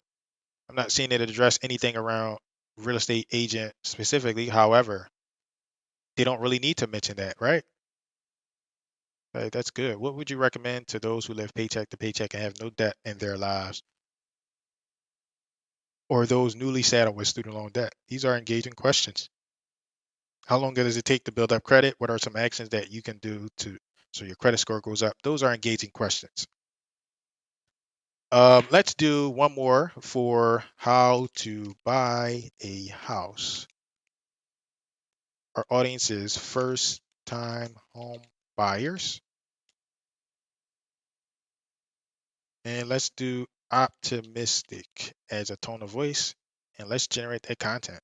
A: I'm not seeing it address anything around real estate agent specifically. However, they don't really need to mention that, right? Right, that's good. What would you recommend to those who live paycheck to paycheck and have no debt in their lives, or those newly saddled with student loan debt? These are engaging questions. How long does it take to build up credit? What are some actions that you can do to so your credit score goes up? Those are engaging questions. Let's do one more for how to buy a house. Our audience is first time home buyers. And let's do optimistic as a tone of voice. And let's generate that content.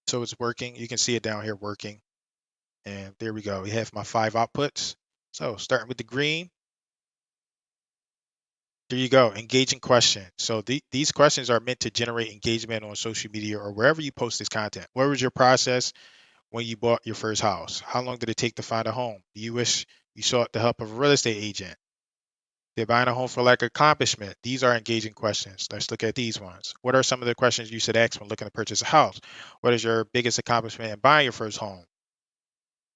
A: So it's working. You can see it down here working. And there we go. We have my 5 outputs. So starting with the green, there you go, engaging question. So these questions are meant to generate engagement on social media or wherever you post this content. What was your process when you bought your first house? How long did it take to find a home? Do you wish you sought the help of a real estate agent? They're buying a home for like accomplishment. These are engaging questions. Let's look at these ones. What are some of the questions you should ask when looking to purchase a house? What is your biggest accomplishment in buying your first home?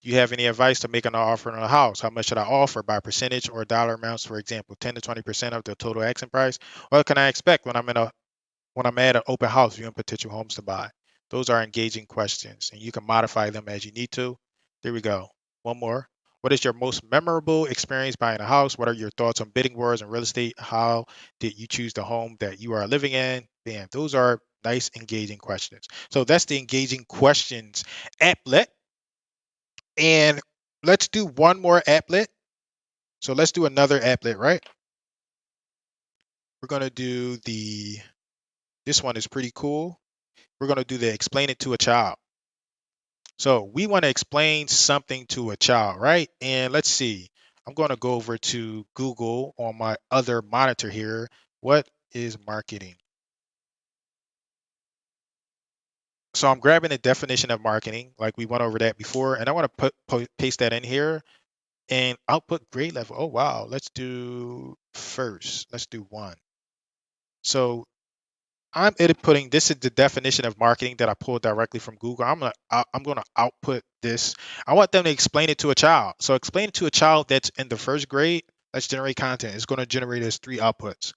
A: Do you have any advice to making an offer on a house? How much should I offer by percentage or dollar amounts? For example, 10 to 20% of the total asking price. What can I expect when I'm at an open house viewing potential homes to buy? Those are engaging questions, and you can modify them as you need to. There we go. One more. What is your most memorable experience buying a house? What are your thoughts on bidding wars and real estate? How did you choose the home that you are living in? Bam. Those are nice, engaging questions. So that's the engaging questions applet. And let's do one more applet. So let's do another applet, right? We're going to do this one is pretty cool. We're going to do the explain it to a child. So we want to explain something to a child, right? And let's see. I'm going to go over to Google on my other monitor here. What is marketing? So I'm grabbing the definition of marketing, like we went over that before, and I want to paste that in here and output grade level. Oh, wow. Let's do first. Let's do 1. So I'm inputting, this is the definition of marketing that I pulled directly from Google. I'm gonna output this. I want them to explain it to a child. So explain it to a child that's in the first grade. Let's generate content. It's gonna generate us 3 outputs.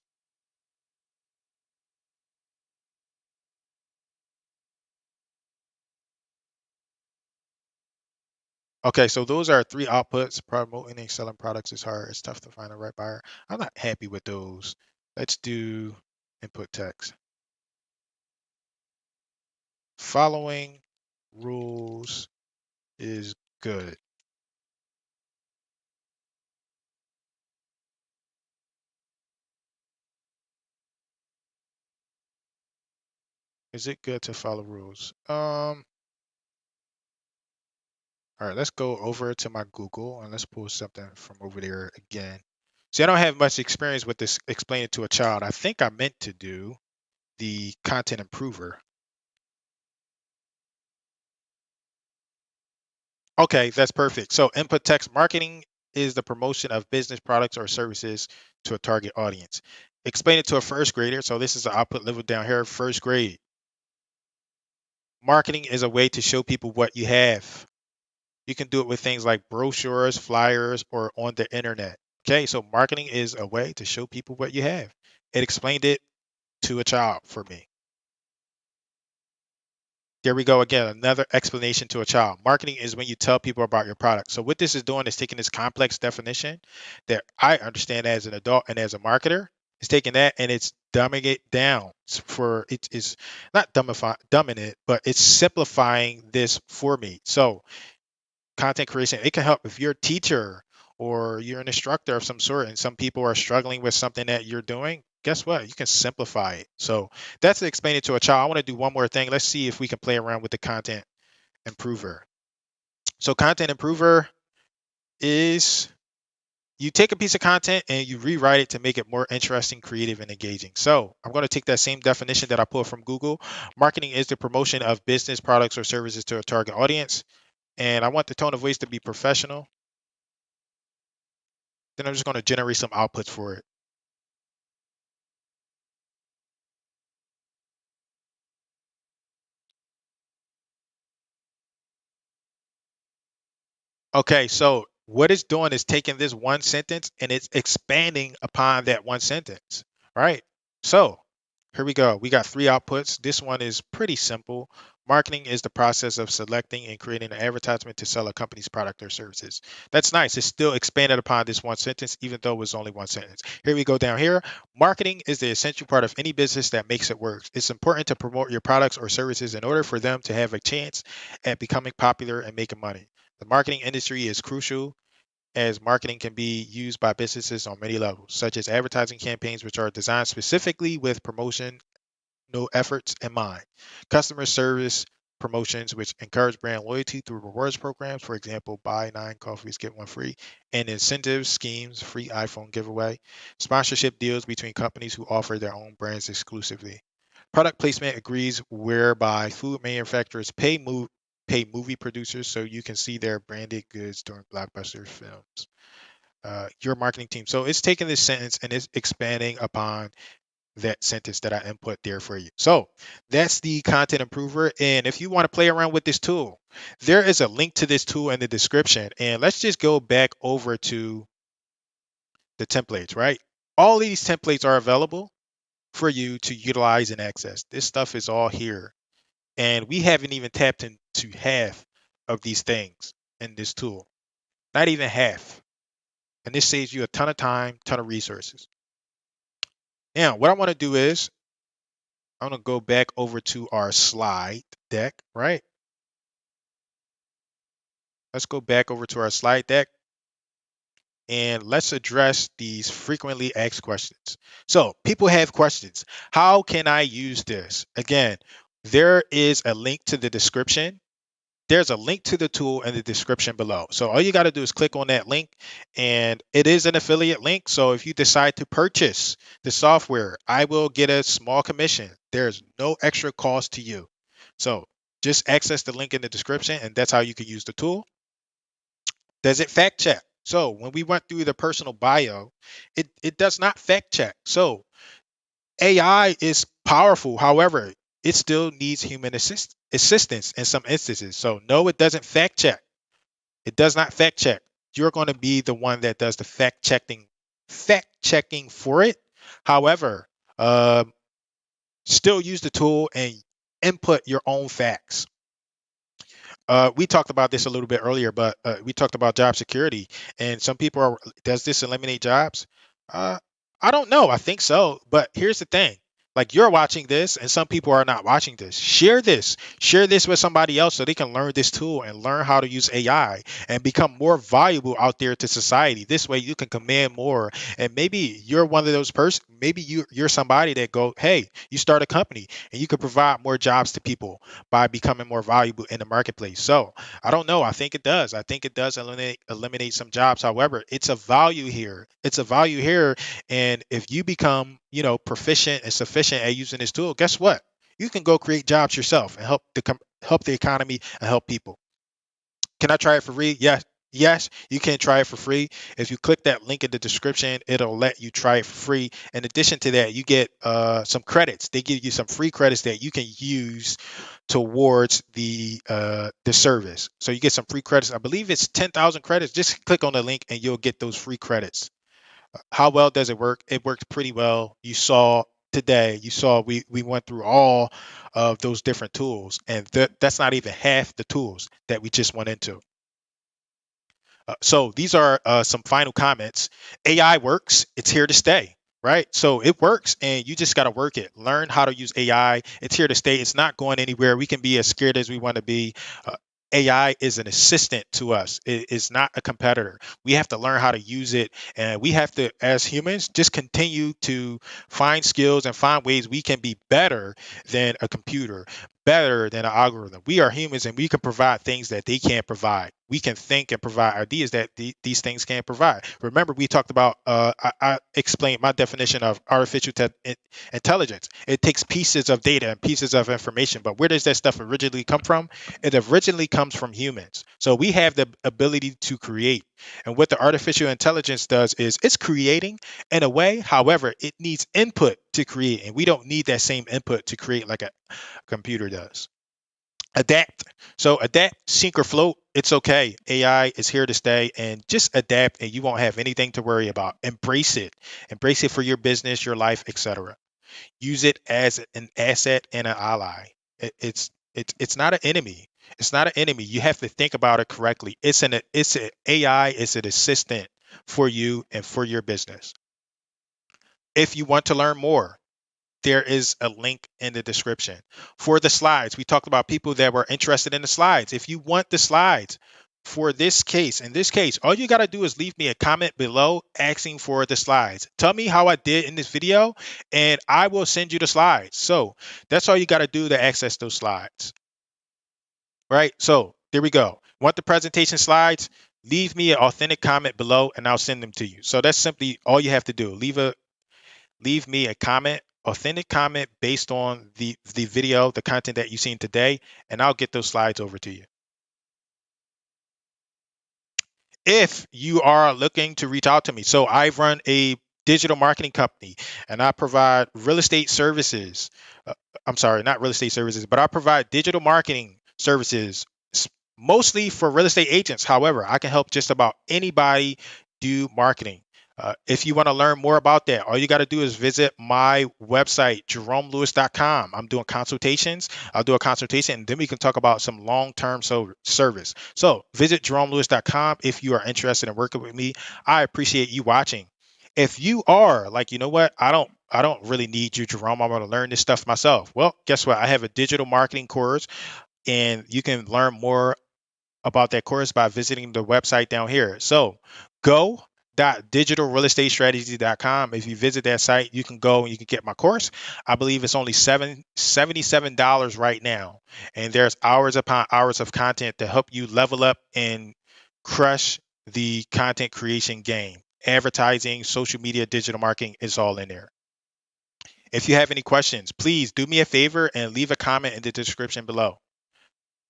A: Okay, so those are 3 outputs. Promoting and selling products is hard. It's tough to find the right buyer. I'm not happy with those. Let's do input text. Following rules is good. Is it good to follow rules? All All right, let's go over to my Google and let's pull something from over there again. See, I don't have much experience with this explaining to a child. I think I meant to do the content improver. Okay, that's perfect. So input text marketing is the promotion of business products or services to a target audience. Explain it to a first grader. So this is the output level down here, first grade. Marketing is a way to show people what you have. You can do it with things like brochures, flyers, or on the internet. Okay, so marketing is a way to show people what you have. It explained it to a child for me. There we go again, another explanation to a child. Marketing is when you tell people about your product. So what this is doing is taking this complex definition that I understand as an adult and as a marketer, it's taking that and it's dumbing it down for it is not dumbing it, but it's simplifying this for me. So content creation, it can help if you're a teacher or you're an instructor of some sort and some people are struggling with something that you're doing. Guess what? You can simplify it. So that's to explain it to a child. I want to do one more thing. Let's see if we can play around with the content improver. So content improver is you take a piece of content and you rewrite it to make it more interesting, creative, and engaging. So I'm going to take that same definition that I pulled from Google. Marketing is the promotion of business products or services to a target audience. And I want the tone of voice to be professional. Then I'm just going to generate some outputs for it. Okay, so what it's doing is taking this one sentence and it's expanding upon that one sentence, right? So here we go. We got three outputs. This one is pretty simple. Marketing is the process of selecting and creating an advertisement to sell a company's product or services. That's nice. It's still expanded upon this one sentence, even though it was only one sentence. Here we go down here. Marketing is the essential part of any business that makes it work. It's important to promote your products or services in order for them to have a chance at becoming popular and making money. The marketing industry is crucial as marketing can be used by businesses on many levels, such as advertising campaigns, which are designed specifically with promotional efforts in mind. Customer service promotions, which encourage brand loyalty through rewards programs, for example, buy 9 coffees, get one free, and incentive schemes, free iPhone giveaway, sponsorship deals between companies who offer their own brands exclusively. Product placement agrees whereby food manufacturers pay movie producers so you can see their branded goods during blockbuster films. Your marketing team. So it's taking this sentence and it's expanding upon that sentence that I input there for you. So that's the content improver. And if you want to play around with this tool, there is a link to this tool in the description. And let's just go back over to the templates, right? All these templates are available for you to utilize and access. This stuff is all here. And we haven't even tapped into half of these things in this tool, not even half. And this saves you a ton of time, ton of resources. Now, what I want to do is I'm going to go back over to our slide deck, right? Let's go back over to our slide deck and let's address these frequently asked questions. So people have questions. How can I use this? Again, there is a link to the description. There's a link to the tool in the description below. So all you got to do is click on that link and it is an affiliate link. So if you decide to purchase the software, I will get a small commission. There's no extra cost to you. So just access the link in the description and that's how you can use the tool. Does it fact check? So when we went through the personal bio, it does not fact check. So AI is powerful. However, it still needs human assistance in some instances. So no, it doesn't fact check. It does not fact check. You're going to be the one that does the fact checking for it. However, still use the tool and input your own facts. We talked about this a little bit earlier, but we talked about job security, and some people are, does this eliminate jobs? Uh, I don't know. I think so, but here's the thing. Like you're watching this and some people are not watching this. Share this with somebody else so they can learn this tool and learn how to use AI and become more valuable out there to society. This way you can command more. And maybe you're one of those person, maybe you're somebody that go, hey, you start a company and you can provide more jobs to people by becoming more valuable in the marketplace. So I don't know. I think it does. I think it does eliminate some jobs. However, it's a value here. It's a value here. And if you become, proficient and sufficient at using this tool, guess what? You can go create jobs yourself and help the economy and help people. Can I try it for free? Yes. Yes, you can try it for free. If you click that link in the description, it'll let you try it for free. In addition to that, you get some credits. They give you some free credits that you can use towards the service. So you get some free credits. I believe it's 10,000 credits. Just click on the link and you'll get those free credits. How well does it work? It worked pretty well. You saw today, we went through all of those different tools, and that's not even half the tools that we just went into. So these are some final comments. AI works. It's here to stay, right? So it works, and you just got to work it. Learn how to use AI. It's here to stay. It's not going anywhere. We can be as scared as we want to be. AI is an assistant to us. It is not a competitor. We have to learn how to use it, and we have to, as humans, just continue to find skills and find ways we can be better than a computer, better than an algorithm. We are humans, and we can provide things that they can't provide. We can think and provide ideas that these things can't provide. Remember, we talked about. I explained my definition of intelligence. It takes pieces of data and pieces of information, but where does that stuff originally come from? It originally comes from humans. So we have the ability to create. And what the artificial intelligence does is it's creating in a way. However, it needs input to create. And we don't need that same input to create like a computer does. Adapt. So adapt, sink or float. It's okay. AI is here to stay, and just adapt and you won't have anything to worry about. Embrace it. Embrace it for your business, your life, etc. Use it as an asset and an ally. It's not an enemy. It's not an enemy. You have to think about it correctly. It's an AI. It's an assistant for you and for your business. If you want to learn more, there is a link in the description. For the slides, we talked about people that were interested in the slides. If you want the slides for this case, in this case, all you got to do is leave me a comment below asking for the slides. Tell me how I did in this video, and I will send you the slides. So that's all you got to do to access those slides. Right? So there we go. Want the presentation slides? Leave me an authentic comment below, and I'll send them to you. So that's simply all you have to do. Leave me a comment, authentic comment based on the video, the content that you've seen today, and I'll get those slides over to you. If you are looking to reach out to me, so I run a digital marketing company and I provide real estate services. I'm sorry, not real estate services, but I provide digital marketing services mostly for real estate agents. However, I can help just about anybody do marketing. If you want to learn more about that, all you got to do is visit my website, jeromelewis.com. I'm doing consultations. I'll do a consultation, and then we can talk about some long-term service. So visit jeromelewis.com if you are interested in working with me. I appreciate you watching. If you are like, you know what, I don't really need you, Jerome. I'm going to learn this stuff myself. Well, guess what? I have a digital marketing course, and you can learn more about that course by visiting the website down here. So go.digitalrealestatestrategy.com. If you visit that site, you can go and you can get my course. I believe it's only $77 right now. And there's hours upon hours of content to help you level up and crush the content creation game. Advertising, social media, digital marketing is all in there. If you have any questions, please do me a favor and leave a comment in the description below.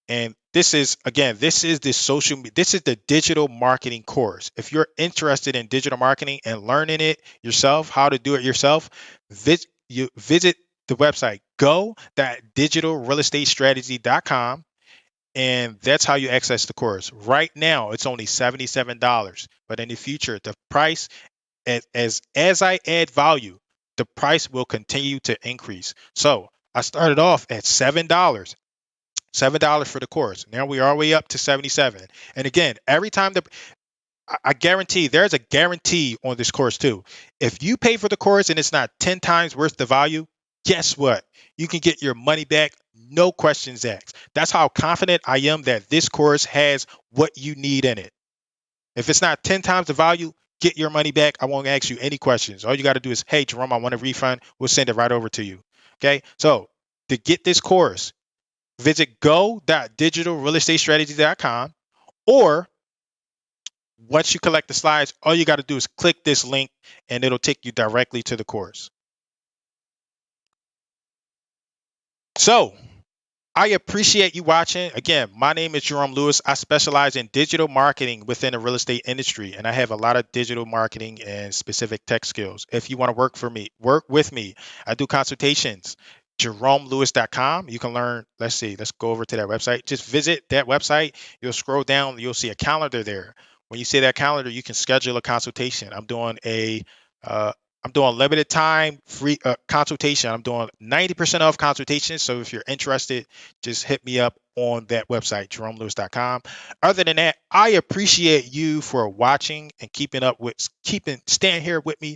A: And this is the digital marketing course. If you're interested in digital marketing and learning it yourself, how to do it yourself, visit the website go.digitalrealestatestrategy.com, and that's how you access the course. Right now, it's only $77, but in the future, the price, as I add value, the price will continue to increase. So I started off at $7 for the course. Now we are all the way up to 77. And again, every time I guarantee, there's a guarantee on this course too. If you pay for the course and it's not 10 times worth the value, guess what? You can get your money back, no questions asked. That's how confident I am that this course has what you need in it. If it's not 10 times the value, get your money back. I won't ask you any questions. All you got to do is, hey, Jerome, I want a refund. We'll send it right over to you. Okay. So to get this course, visit go.digitalrealestatestrategy.com, or once you collect the slides, all you got to do is click this link and it'll take you directly to the course. So I appreciate you watching. Again, my name is Jerome Lewis. I specialize in digital marketing within the real estate industry, and I have a lot of digital marketing and specific tech skills. If you want to work with me, I do consultations. JeromeLewis.com. You can learn. Let's see. Let's go over to that website. Just visit that website. You'll scroll down. You'll see a calendar there. When you see that calendar, you can schedule a consultation. Uh, I'm doing limited time free consultation. I'm doing 90% off consultations. So if you're interested, just hit me up on that website, JeromeLewis.com. Other than that, I appreciate you for watching and keeping staying here with me